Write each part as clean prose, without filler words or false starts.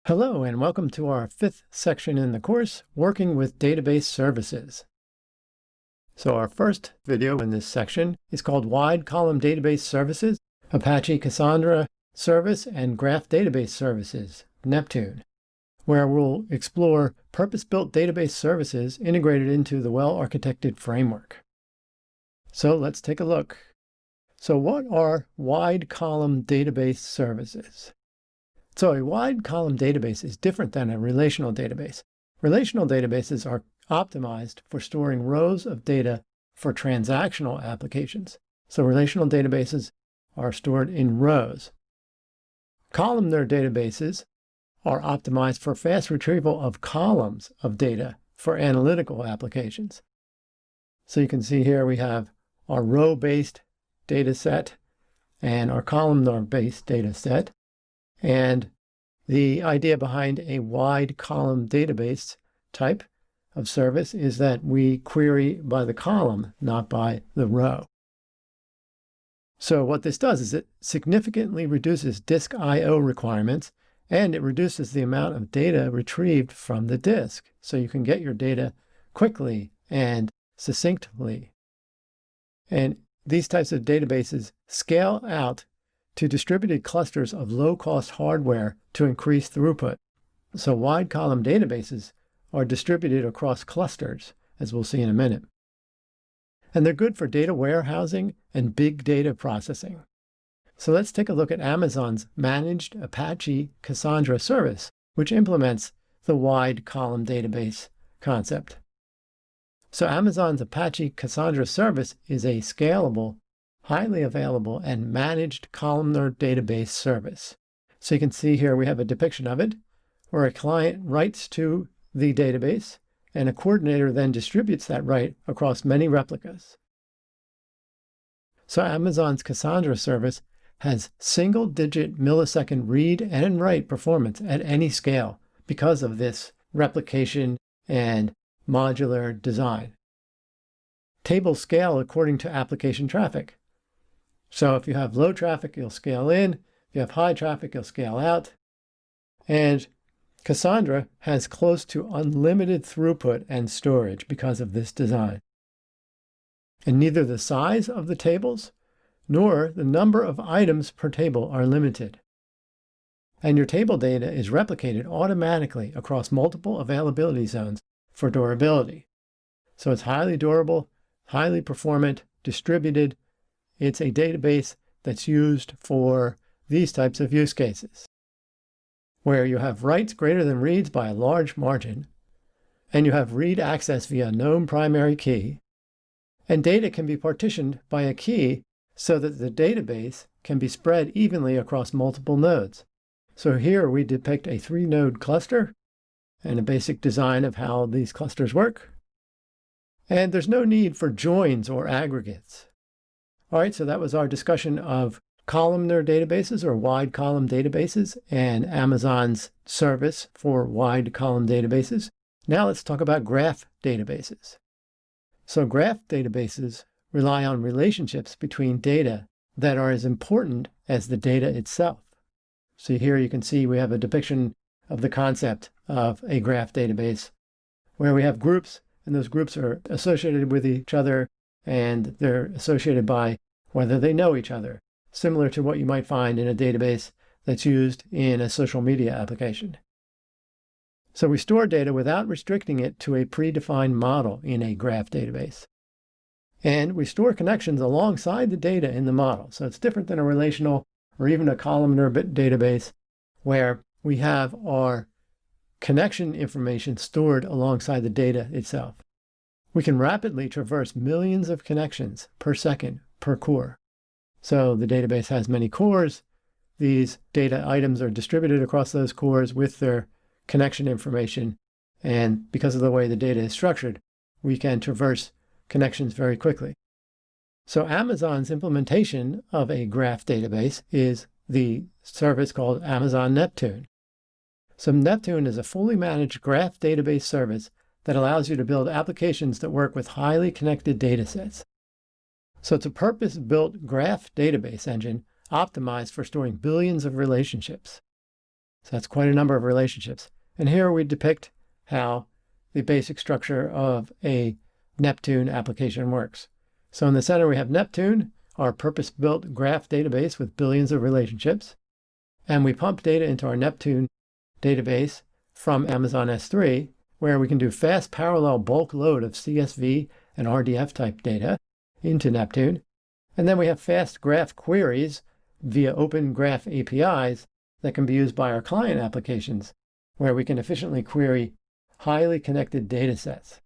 Hello, and welcome to our fifth section in the course, Working with Database Services. So our first video in this section is called Wide Column Database Services, Apache Cassandra Service, and Graph Database Services, Neptune, where we'll explore purpose-built database services integrated into the well-architected framework. So let's take a look. So what are wide column database services? So a wide column database is different than a relational database. Relational databases are optimized for storing rows of data for transactional applications. So relational databases are stored in rows. Columnar databases are optimized for fast retrieval of columns of data for analytical applications. So you can see here we have our row-based data set and our columnar-based data set. And the idea behind a wide column database type of service is that we query by the column, not by the row. So what this does is it significantly reduces disk I/O requirements, and it reduces the amount of data retrieved from the disk. So you can get your data quickly and succinctly. And these types of databases scale out to distributed clusters of low-cost hardware to increase throughput. So wide column databases are distributed across clusters, as we'll see in a minute. And they're good for data warehousing and big data processing. So let's take a look at Amazon's managed Apache Cassandra service, which implements the wide column database concept. So Amazon's Apache Cassandra service is a scalable, highly available, and managed columnar database service. So you can see here we have a depiction of it, where a client writes to the database, and a coordinator then distributes that write across many replicas. So Amazon's Cassandra service has single-digit millisecond read and write performance at any scale because of this replication and modular design. Tables scale according to application traffic. So if you have low traffic, you'll scale in. If you have high traffic, you'll scale out. And Cassandra has close to unlimited throughput and storage because of this design. And neither the size of the tables nor the number of items per table are limited. And your table data is replicated automatically across multiple availability zones for durability. So it's highly durable, highly performant, distributed. It's a database that's used for these types of use cases, where you have writes greater than reads by a large margin, and you have read access via known primary key, and data can be partitioned by a key so that the database can be spread evenly across multiple nodes. So here we depict a 3-node cluster and a basic design of how these clusters work. And there's no need for joins or aggregates. All right, so that was our discussion of columnar databases or wide column databases and Amazon's service for wide column databases. Now let's talk about graph databases. So graph databases rely on relationships between data that are as important as the data itself. So here you can see we have a depiction of the concept of a graph database where we have groups, and those groups are associated with each other, and they're associated by whether they know each other, similar to what you might find in a database that's used in a social media application. So we store data without restricting it to a predefined model in a graph database. And we store connections alongside the data in the model. So it's different than a relational or even a columnar database where we have our connection information stored alongside the data itself. We can rapidly traverse millions of connections per second per core. So the database has many cores. These data items are distributed across those cores with their connection information. And because of the way the data is structured, we can traverse connections very quickly. So Amazon's implementation of a graph database is the service called Amazon Neptune. So Neptune is a fully managed graph database service that allows you to build applications that work with highly connected data sets. So it's a purpose-built graph database engine optimized for storing billions of relationships. So that's quite a number of relationships. And here we depict how the basic structure of a Neptune application works. So in the center, we have Neptune, our purpose-built graph database with billions of relationships. And we pump data into our Neptune database from Amazon S3, where we can do fast parallel bulk load of CSV and RDF type data into Neptune. And then we have fast graph queries via open graph APIs that can be used by our client applications, where we can efficiently query highly connected data sets.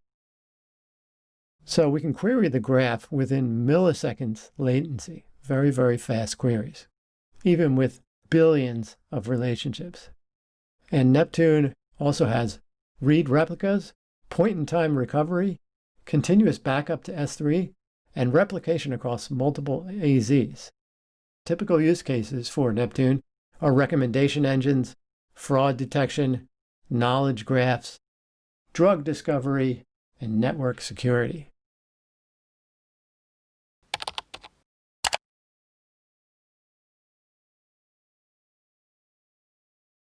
So we can query the graph within milliseconds latency, very, very fast queries, even with billions of relationships. And Neptune also has read replicas, point-in-time recovery, continuous backup to S3, and replication across multiple AZs. Typical use cases for Neptune are recommendation engines, fraud detection, knowledge graphs, drug discovery, and network security.